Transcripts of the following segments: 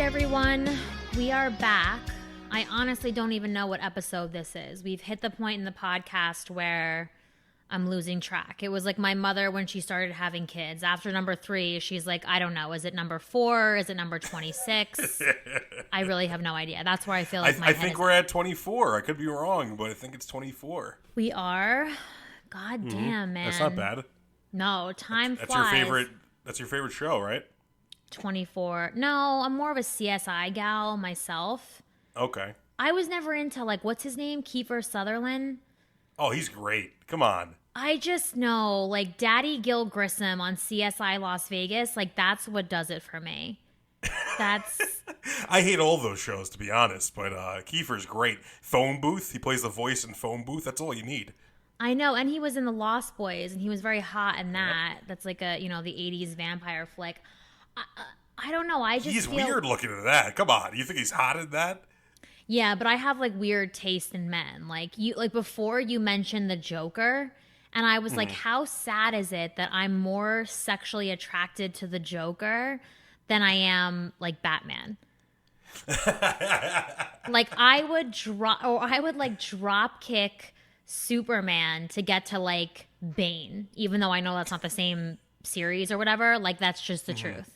everyone. We are back. I honestly don't even know what episode this is. We've hit the point in the podcast where I'm losing track. It was like my mother when she started having kids. After number 3, she's like, I don't know. Is it number 4? Is it number 26? I really have no idea. That's where I feel like I think we're at 24. I could be wrong, but I think it's 24. We are? God damn, man. That's not bad. No, time that's flies. That's your favorite show, right? 24. No, I'm more of a CSI gal myself. Okay. I was never into, like, what's his name? Kiefer Sutherland? Oh, he's great. Come on. I just know, like, Daddy Gil Grissom on CSI Las Vegas, like, that's what does it for me. That's... I hate all those shows, to be honest, but Kiefer's great. Phone Booth, he plays the voice in Phone Booth. That's all you need. I know, and he was in The Lost Boys, and he was very hot in that. Yep. That's like a, the 80s vampire flick. I don't know, He's weird looking at that. Come on, you think he's hot in that? Yeah, but I have, like, weird taste in men. Like, before you mentioned the Joker, and I was like, how sad is it that I'm more sexually attracted to the Joker than I am, like, Batman? Like, I would drop kick Superman to get to, like, Bane, even though I know that's not the same series or whatever. Like, that's just the truth.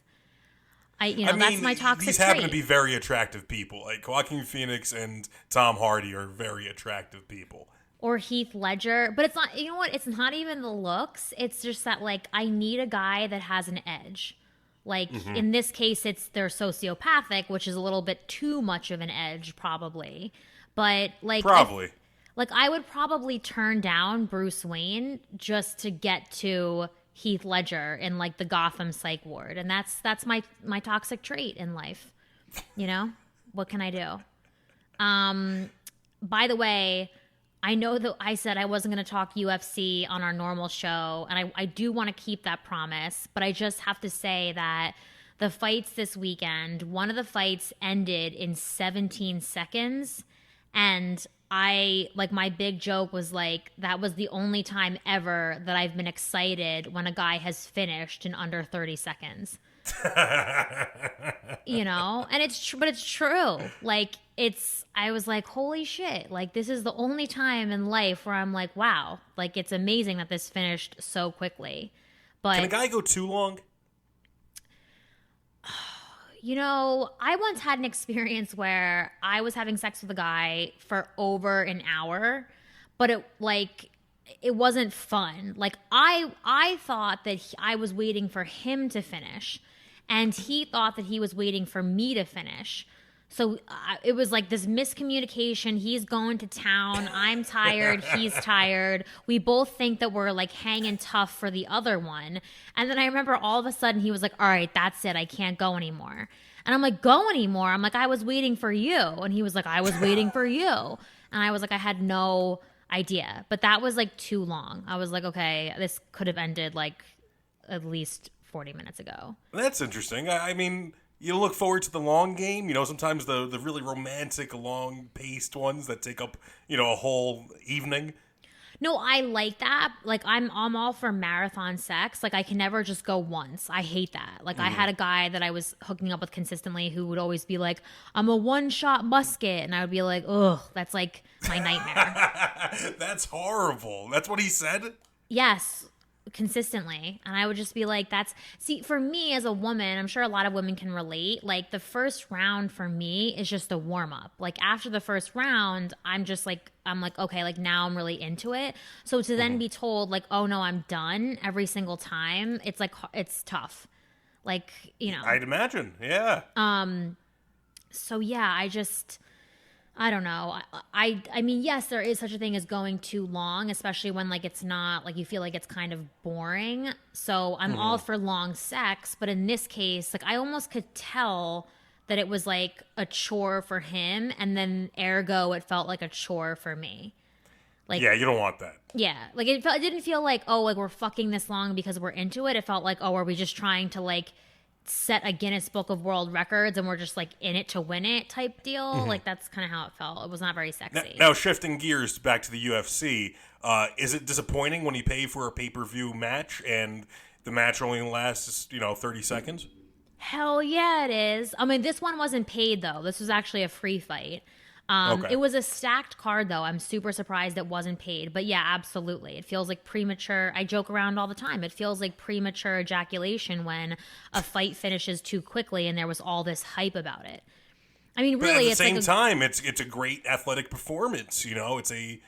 I mean, that's my toxic these happen trait. to be very attractive people. Like, Joaquin Phoenix and Tom Hardy are very attractive people. Or Heath Ledger. But it's not, you know what? It's not even the looks. It's just that, like, I need a guy that has an edge. Like, in this case, they're sociopathic, which is a little bit too much of an edge, probably. But, like... Probably. I would probably turn down Bruce Wayne just to get to Heath Ledger in, like, the Gotham psych ward. And that's my toxic trait in life. You know? What can I do? By the way, I know that I said I wasn't going to talk UFC on our normal show, and I do want to keep that promise, but I just have to say that the fights this weekend, one of the fights ended in 17 seconds, and my big joke was, like, that was the only time ever that I've been excited when a guy has finished in under 30 seconds. And it's true. Like, I was like, holy shit. Like, this is the only time in life where I'm like, wow, like, it's amazing that this finished so quickly. But can a guy go too long? I once had an experience where I was having sex with a guy for over an hour, but it wasn't fun. Like, I thought that I was waiting for him to finish, and he thought that he was waiting for me to finish. So it was like this miscommunication. He's going to town. I'm tired. He's tired. We both think that we're, like, hanging tough for the other one. And then I remember all of a sudden he was like, all right, that's it. I can't go anymore. And I'm like, go anymore? I'm like, I was waiting for you. And he was like, I was waiting for you. And I was like, I had no idea. But that was, like, too long. I was like, okay, this could have ended, like, at least 40 minutes ago. That's interesting. I mean... You look forward to the long game. Sometimes the really romantic, long-paced ones that take up, a whole evening. No, I like that. Like, I'm all for marathon sex. Like, I can never just go once. I hate that. Like, I had a guy that I was hooking up with consistently who would always be like, I'm a one-shot musket. And I would be like, ugh, that's, like, my nightmare. That's horrible. That's what he said? Yes. Consistently. And I would just be like, see, for me as a woman, I'm sure a lot of women can relate, like, the first round for me is just a warm-up. Like, after the first round, I'm like, okay, like, now I'm really into it. So to then be told, like, oh no, I'm done every single time, it's like, it's tough. Like, I'd imagine. Yeah. So yeah, I don't know. I mean, yes, there is such a thing as going too long, especially when, like, it's not, like, you feel like it's kind of boring. So I'm all for long sex. But in this case, like, I almost could tell that it was, like, a chore for him. And then ergo, it felt like a chore for me. Like, yeah, you don't want that. Yeah. Like, it didn't feel like, oh, like, we're fucking this long because we're into it. It felt like, oh, are we just trying to, like, set a Guinness Book of World Records and we're just, like, in it to win it type deal. Like, that's kind of how it felt. It was not very sexy. Now, shifting gears back to the UFC, is it disappointing when you pay for a pay-per-view match and the match only lasts, 30 seconds? Hell yeah, it is. I mean, this one wasn't paid though. This was actually a free fight. Okay. It was a stacked card though. I'm super surprised it wasn't paid. But yeah, absolutely. It feels like premature. I joke around all the time. It feels like premature ejaculation when a fight finishes too quickly and there was all this hype about it. I mean, But at really, the it's same like time, it's a great athletic performance. You know, it's a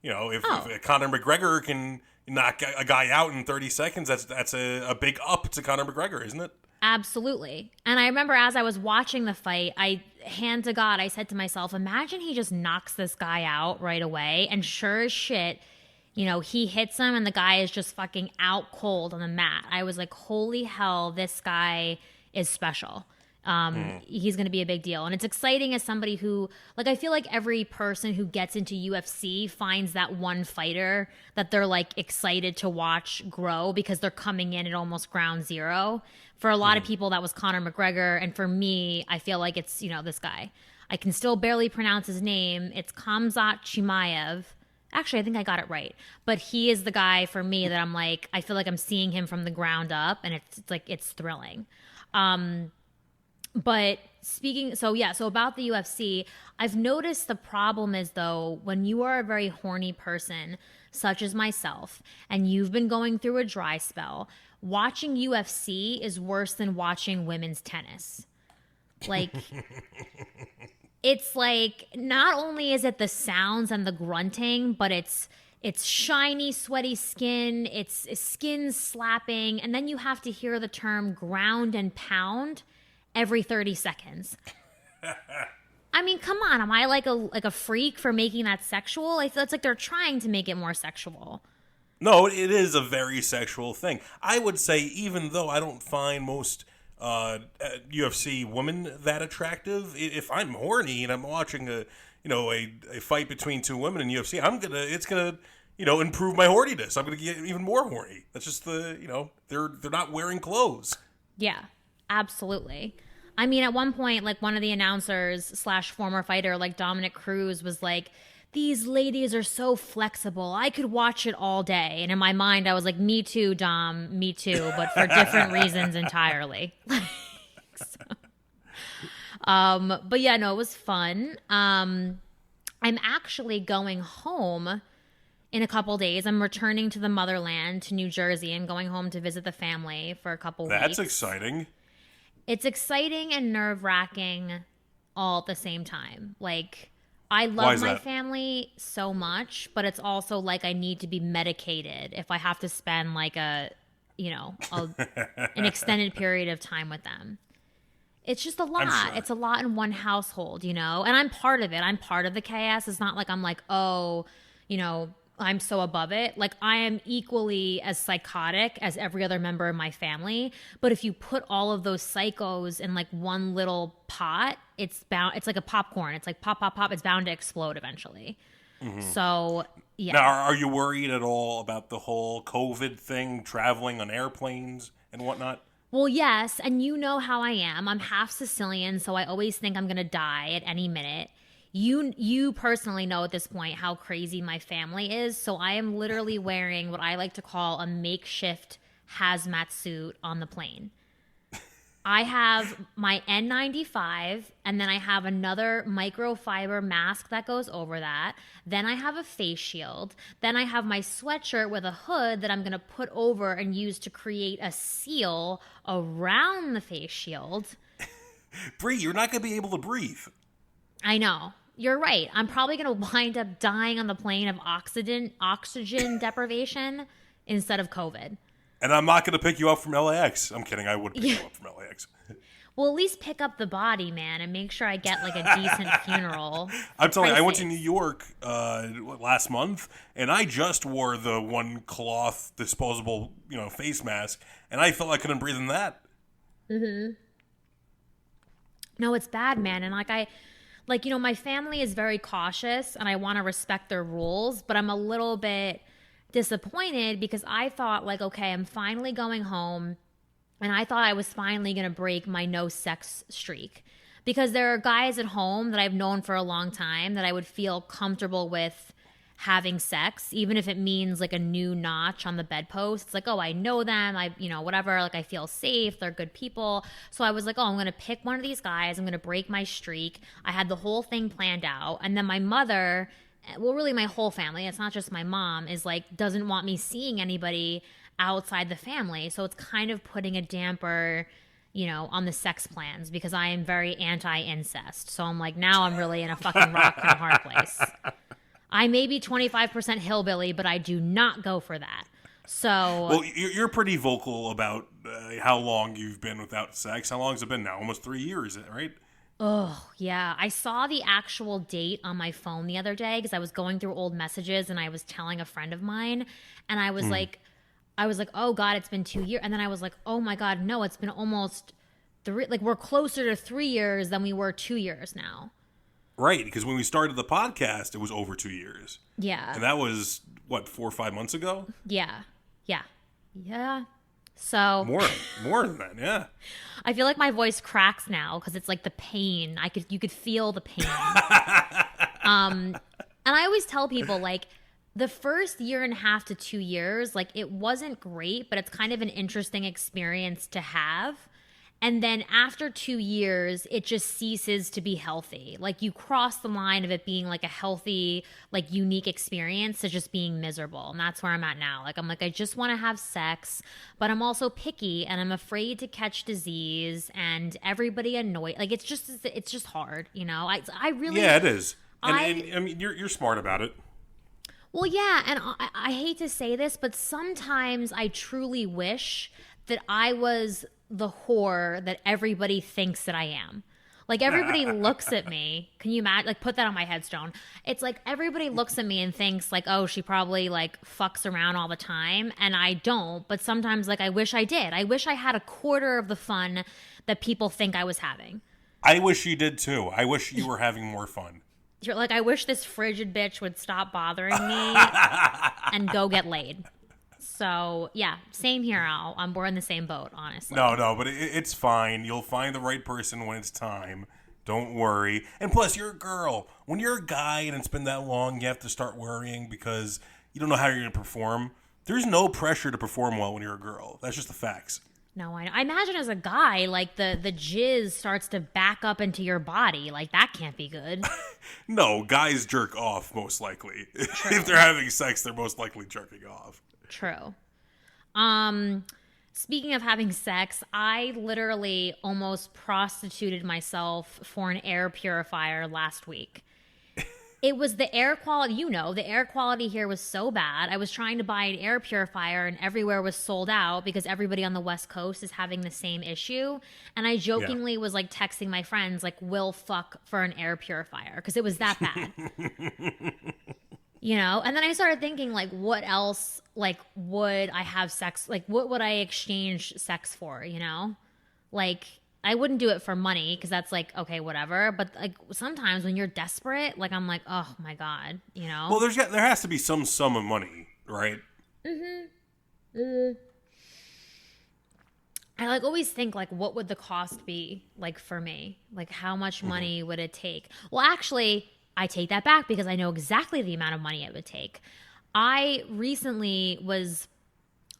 oh, if Conor McGregor can knock a guy out in 30 seconds, that's a big up to Conor McGregor, isn't it? absolutely. And I remember as I was watching the fight, hand to God, I said to myself, imagine he just knocks this guy out right away. And sure as shit, he hits him and the guy is just fucking out cold on the mat. I was like, holy hell, this guy is special. He's going to be a big deal. And it's exciting as somebody who, like, I feel like every person who gets into UFC finds that one fighter that they're like excited to watch grow because they're coming in at almost ground zero. For a lot of people, that was Conor McGregor. And for me, I feel like it's, this guy. I can still barely pronounce his name. It's Khamzat Chimaev. Actually, I think I got it right. But he is the guy for me that I'm like, I feel like I'm seeing him from the ground up and it's thrilling. But so about the UFC, I've noticed the problem is though, when you are a very horny person, such as myself, and you've been going through a dry spell, watching UFC is worse than watching women's tennis. Like, it's like, not only is it the sounds and the grunting, but it's shiny, sweaty skin, it's skin slapping, and then you have to hear the term ground and pound every 30 seconds. I mean, come on. Am I like a freak for making that sexual? I feel it's like they're trying to make it more sexual. No, it is a very sexual thing. I would say, even though I don't find most UFC women that attractive, if I'm horny and I'm watching a fight between two women in UFC, it's gonna improve my horniness. I'm gonna get even more horny. That's just they're not wearing clothes. Yeah, absolutely. I mean, at one point, like one of the announcers / former fighter, like Dominic Cruz, was like, these ladies are so flexible. I could watch it all day. And in my mind, I was like, me too, Dom, me too, but for different reasons entirely. But yeah, no, it was fun. I'm actually going home in a couple days. I'm returning to the motherland, to New Jersey, and going home to visit the family for a couple weeks. That's exciting. It's exciting and nerve-wracking all at the same time. Like, I love my family so much, but it's also like I need to be medicated if I have to spend like an extended period of time with them. It's just a lot. Sure. It's a lot in one household, and I'm part of it. I'm part of the chaos. It's not like I'm like, oh, I'm so above it. Like, I am equally as psychotic as every other member of my family. But if you put all of those psychos in like one little pot, it's like a popcorn. It's like pop, pop, pop. It's bound to explode eventually. Mm-hmm. So, yeah. Now, are you worried at all about the whole COVID thing, traveling on airplanes and whatnot? Well, yes. And you know how I am. I'm half Sicilian, so I always think I'm going to die at any minute. You personally know at this point how crazy my family is, so I am literally wearing what I like to call a makeshift hazmat suit on the plane. I have my N95, and then I have another microfiber mask that goes over that. Then I have a face shield. Then I have my sweatshirt with a hood that I'm going to put over and use to create a seal around the face shield. Bree, you're not going to be able to breathe. I know. You're right. I'm probably going to wind up dying on the plane of oxygen deprivation instead of COVID. And I'm not going to pick you up from LAX. I'm kidding. I would pick you up from LAX. Well, at least pick up the body, man, and make sure I get like a decent funeral. I'm telling you, I went to New York last month, and I just wore the one cloth disposable, face mask, and I felt I couldn't breathe in that. Mm-hmm. No, it's bad, man. And my family is very cautious and I want to respect their rules, but I'm a little bit disappointed because I thought like, okay, I'm finally going home and I thought I was finally going to break my no sex streak because there are guys at home that I've known for a long time that I would feel comfortable with having sex, even if it means like a new notch on the bedpost. It's like, oh, I know them. Whatever. Like, I feel safe. They're good people. So I was like, oh, I'm going to pick one of these guys. I'm going to break my streak. I had the whole thing planned out. And then my mother, well, really my whole family, it's not just my mom, is like, doesn't want me seeing anybody outside the family. So it's kind of putting a damper, on the sex plans, because I am very anti-incest. So I'm like, now I'm really in a fucking rock and a hard place. I may be 25% hillbilly, but I do not go for that. So, well, you're pretty vocal about how long you've been without sex. How long has it been now? Almost 3 years, right? oh, yeah. I saw the actual date on my phone the other day because I was going through old messages and I was telling a friend of mine, and I was like, oh God, it's been 2 years. And then I was like, oh my God, no, it's been almost 3. Like, we're closer to 3 years than we were 2 years now. Right, because when we started the podcast, it was over 2 years. Yeah. And that was, 4 or 5 months ago? Yeah. So more than that, yeah. I feel like my voice cracks now because it's like the pain. You could feel the pain. And I always tell people, like, the first year and a half to 2 years, like, it wasn't great, but it's kind of an interesting experience to have. And then after 2 years, it just ceases to be healthy. Like, you cross the line of it being like a healthy, like, unique experience to just being miserable. And that's where I'm at now. Like, I'm like, I just want to have sex, but I'm also picky and I'm afraid to catch disease and everybody annoyed. Like, it's just hard, I really. Yeah, it is. And I mean, you're smart about it. Well, yeah. And I hate to say this, but sometimes I truly wish that I was the whore that everybody thinks that I am. Like, everybody looks at me. Can you imagine? Like, put that on my headstone. It's like everybody looks at me and thinks like, oh, she probably like fucks around all the time. And I don't. But sometimes, like, I wish I did. I wish I had a quarter of the fun that people think I was having. I wish you did too. I wish you were having more fun. You're like, I wish this frigid bitch would stop bothering me and go get laid. So, yeah, same here, Al. We're in the same boat, honestly. No, but it's fine. You'll find the right person when it's time. Don't worry. And plus, you're a girl. When you're a guy and it's been that long, you have to start worrying because you don't know how you're going to perform. There's no pressure to perform well when you're a girl. That's just the facts. No, I imagine as a guy, like, the jizz starts to back up into your body. Like, that can't be good. No, guys jerk off, most likely. If they're having sex, they're most likely jerking off. True. Speaking of having sex, I literally almost prostituted myself for an air purifier last week. It was the air quality, the air quality here was so bad. I was trying to buy an air purifier and everywhere was sold out because everybody on the West Coast is having the same issue. And I jokingly was like texting my friends, like, we'll fuck for an air purifier because it was that bad. And then I started thinking, like, what else, like, would I have sex? Like, what would I exchange sex for, Like, I wouldn't do it for money because that's like, okay, whatever. But like, sometimes when you're desperate, like, I'm like, oh my God, Well, there has to be some sum of money, right? I like always think, like, what would the cost be, like, for me? Like, how much money would it take? Well, actually, I take that back because I know exactly the amount of money it would take. I recently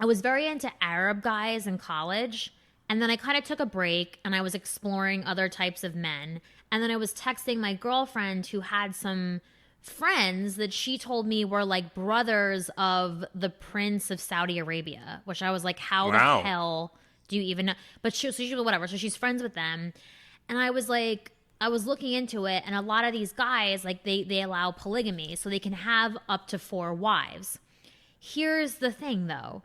I was very into Arab guys in college, and then I kind of took a break and I was exploring other types of men. And then I was texting my girlfriend who had some friends that she told me were like brothers of the Prince of Saudi Arabia, which I was like, how the hell do you even know? But whatever. So she's friends with them. And I was like, I was looking into it, and a lot of these guys, like, they allow polygamy, so they can have up to 4 wives. Here's the thing, though.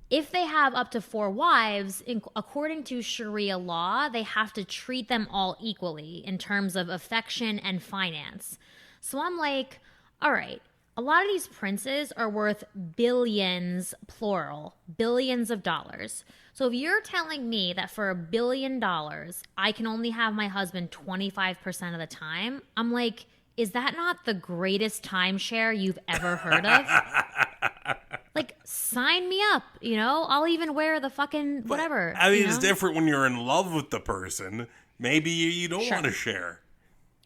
If they have up to 4 wives, according to Sharia law, they have to treat them all equally in terms of affection and finance. So I'm like, all right, a lot of these princes are worth billions, plural, billions of dollars. So if you're telling me that for $1 billion, I can only have my husband 25% of the time, I'm like, is that not the greatest timeshare you've ever heard of? Like, sign me up, I'll even wear the fucking whatever. I mean, it's different when you're in love with the person. Maybe you don't want to share.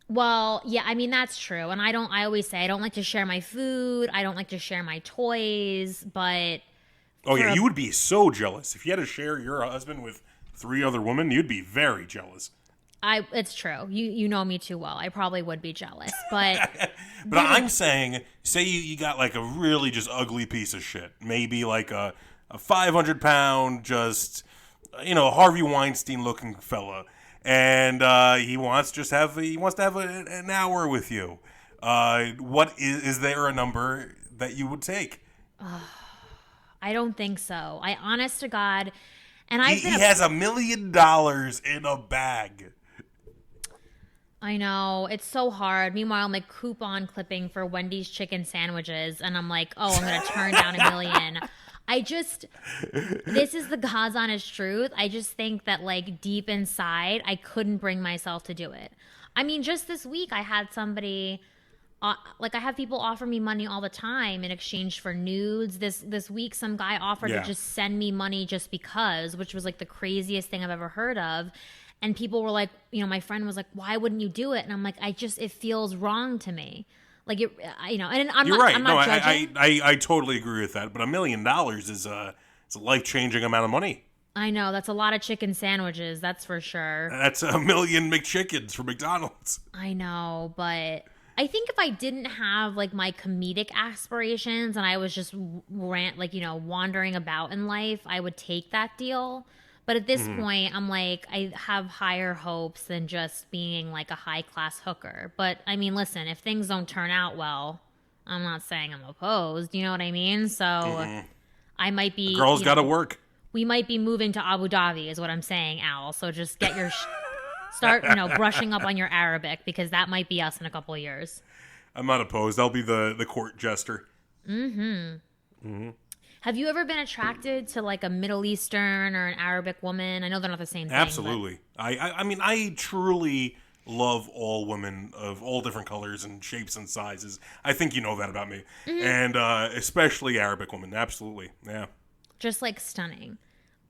Well, yeah, I mean that's true. And I always say I don't like to share my food, I don't like to share my toys, but Oh for yeah, a you would be so jealous if you had to share your husband with three other women. You'd be very jealous. I it's true. You know me too well. I probably would be jealous. But But given I'm saying, say you got like a really just ugly piece of shit, maybe like a 500 pound just Harvey Weinstein looking fella, and he wants to have an hour with you. What is there a number that you would take? I don't think so. I honest to God, and He, I've been he a has $1 million in a bag. I know. It's so hard. Meanwhile, I'm like coupon clipping for Wendy's chicken sandwiches, and I'm like, oh, I'm going to turn down $1 million. This is the God's honest truth. I just think that, like, deep inside, I couldn't bring myself to do it. I mean, just this week, I had somebody, I have people offer me money all the time in exchange for nudes. This week, some guy offered to Yeah. just send me money just because, which was like the craziest thing I've ever heard of. And people were like, my friend was like, "Why wouldn't you do it?" And I'm like, it feels wrong to me. Like and You're right. I'm No, not judging. I totally agree with that. But $1 million is it's a life changing amount of money. I know that's a lot of chicken sandwiches, that's for sure. That's a million McChickens from McDonald's. I know, but I think if I didn't have like my comedic aspirations and I was just wandering about in life, I would take that deal. But at this point, I'm like, I have higher hopes than just being like a high class hooker. But I mean, listen, if things don't turn out well, I'm not saying I'm opposed. You know what I mean? So I might The be, girl's got to work. we might be moving to Abu Dhabi, is what I'm saying, Al. So just get your start, brushing up on your Arabic because that might be us in a couple of years. I'm not opposed. I'll be the court jester. Have you ever been attracted to like a Middle Eastern or an Arabic woman? I know they're not the same thing. Absolutely. I mean, I truly love all women of all different colors and shapes and sizes. I think you know that about me. And especially Arabic women. Absolutely. Yeah. Just like stunning.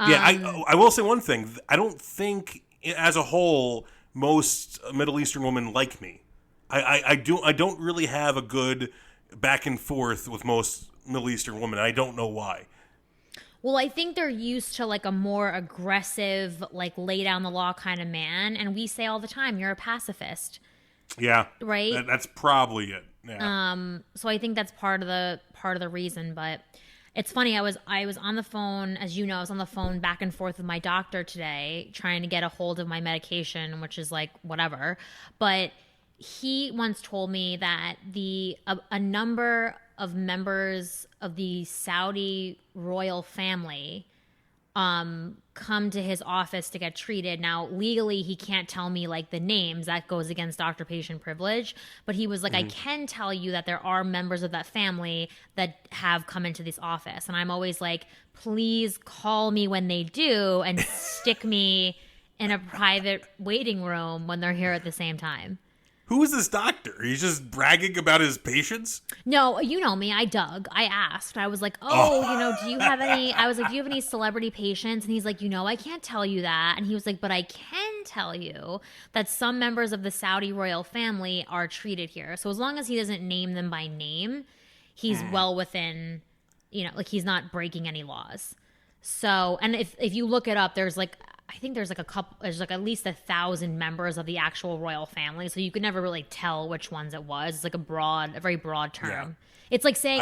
Yeah, I will say one thing. I don't think, as a whole, most Middle Eastern women like me. I don't really have a good back and forth with most Middle Eastern women. I don't know why. Well, I think they're used to like a more aggressive, like lay down the law kind of man. And we say all the time, you're a pacifist, Yeah, right? that's probably it. Yeah. So I think that's part of the reason. But it's funny. I was on the phone, as you know, I was on the phone back and forth with my doctor today, trying to get a hold of my medication, which is like whatever. But he once told me that a number of members of the Saudi royal family come to his office to get treated. Now, legally, he can't tell me like the names. That goes against doctor-patient privilege. But he was like, I can tell you that there are members of that family that have come into this office. And I'm always like, please call me when they do and stick me in a private waiting room when they're here at the same time. Who is this doctor? He's just bragging about his patients? No, you know me. I dug. I asked. I was like, do you have any? I was like, do you have any celebrity patients? And he's like, I can't tell you that. And he was like, but I can tell you that some members of the Saudi royal family are treated here. So as long as he doesn't name them by name, he's well within, he's not breaking any laws. So, and if you look it up, there's like, I think there's like there's like at least 1,000 members of the actual royal family. So you could never really tell which ones it was. It's like a very broad term. Yeah. It's like saying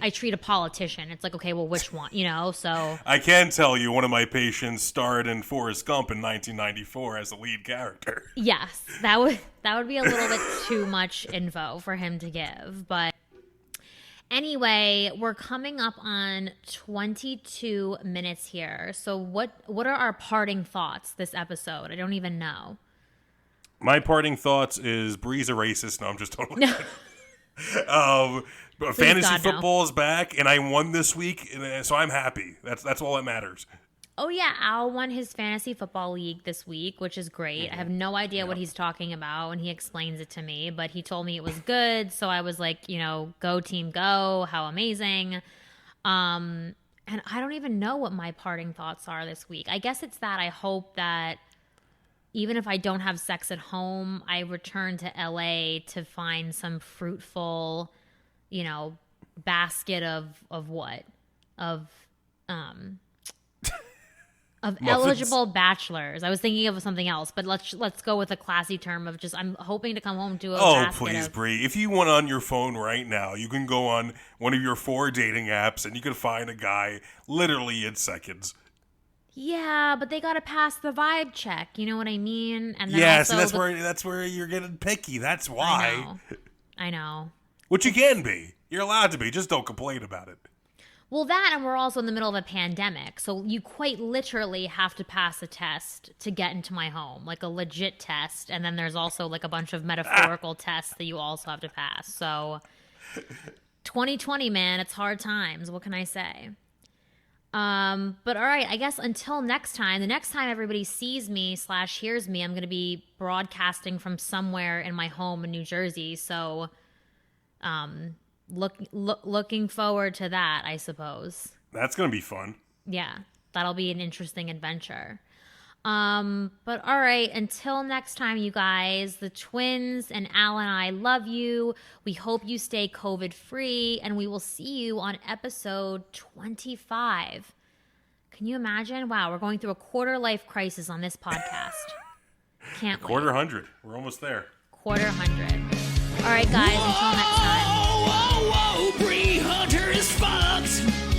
I treat a politician. It's like, okay, well, which one, so. I can tell you one of my patients starred in Forrest Gump in 1994 as the lead character. Yes, that would be a little bit too much info for him to give. But anyway, we're coming up on 22 minutes here. So what are our parting thoughts this episode? I don't even know. My parting thoughts is Bree's a racist. No, I'm just totally but fantasy God, football no. is back, and I won this week, so I'm happy. That's all that matters. Oh, yeah. Al won his fantasy football league this week, which is great. I have no idea what he's talking about when he explains it to me, but he told me it was good. So I was like, go team go. How amazing. And I don't even know what my parting thoughts are this week. I guess it's that I hope that, even if I don't have sex at home, I return to LA to find some fruitful, basket of what? Of eligible bachelors. I was thinking of something else, but let's go with a classy term of just I'm hoping to come home to a basket please, of, Bree. If you went on your phone right now, you can go on one of your 4 dating apps and you can find a guy literally in seconds. Yeah, but they gotta pass the vibe check. You know what I mean? And then Yes, also and that's where you're getting picky. That's why. I know. Which you can be. You're allowed to be. Just don't complain about it. Well, that, and we're also in the middle of a pandemic, so you quite literally have to pass a test to get into my home, like a legit test, and then there's also like a bunch of metaphorical tests that you also have to pass. So 2020, man, it's hard times. What can I say? But all right, I guess until next time, the next time everybody sees me / hears me, I'm going to be broadcasting from somewhere in my home in New Jersey. So, looking forward to that, I suppose. That's going to be fun. Yeah, that'll be an interesting adventure. But all right, until next time, you guys, the twins and Al and I love you. We hope you stay COVID free, and we will see you on episode 25. Can you imagine? Wow, we're going through a quarter life crisis on this podcast. Can't wait. Quarter 100. We're almost there. Quarter 100. All right, guys, until next time. Whoa, Bree Hunter is fucked.